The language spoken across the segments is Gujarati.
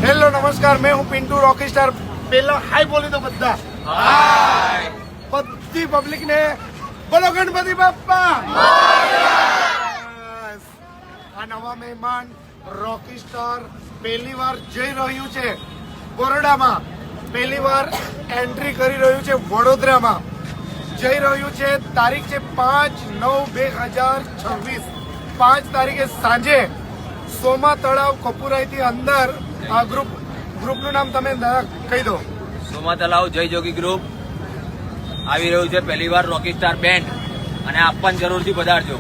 हेलो नमस्कार, मैं हूँ पिंटू रॉकी स्टार। पहला हाय बोली तो बद्दा हाय बद्दी पब्लिक ने बोलो गणपति बाप्पा। आ नवा मेहमान रॉकी स्टार पहली बार जई રહ્યું છે બરોડામાં, પહેલી વાર એન્ટ્રી કરી રહ્યું છે વડોદરામાં, જઈ રહ્યું છે। તારીખ છે 5/9/2026, 5 તારીખે સાંજે સોમા તળાવ કપુરાઈથી અંદર। આ ગ્રુપનું નામ તમે કહી દો। સોમા તલાવ જય જોગી ગ્રુપ આવી રહ્યું છે પહેલી વાર રોકી સ્ટાર બેન્ડ, અને આપ પણ જરૂરથી પધારજો।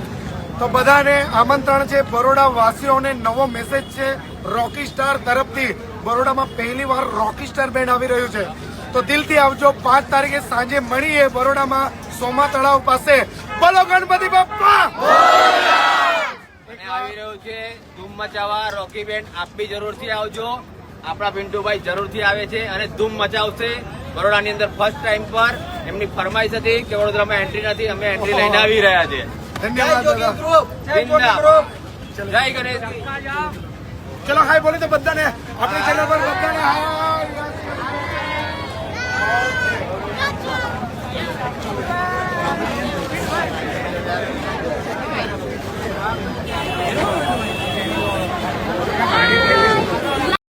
તો બધાને આમંત્રણ છે। બરોડા વાસીઓને નવો મેસેજ છે રોકી સ્ટાર તરફથી। બરોડામાં પહેલી વાર રોકી સ્ટાર બેન્ડ આવી રહ્યું છે, તો દિલથી આવજો। 5 તારીખે સાંજે મળીએ બરોડામાં સોમા તળાવ પાસે। બોલો ગણપતિ બાપ્પા। આવી રહ્યું છે ધૂમ મચાવવા રોકી બેન્ડ, આપ બી જરૂરથી આવજો। આપણા પિન્ટુભાઈ જરૂરથી આવે છે અને ધૂમ મચાવશે બરોડાની અંદર। ફર્સ્ટ ટાઈમ પર એમની ફરમાઈશ હતી કે વડોદરામાં એન્ટ્રી નથી, અમે એન્ટ્રી લઈને આવી રહ્યા છે। ધન્યવાદ દાદા। જય ગણેશ। ચલો હાય બોલી તો બધાને, આપણી ચેનલ પર બધાને હાય।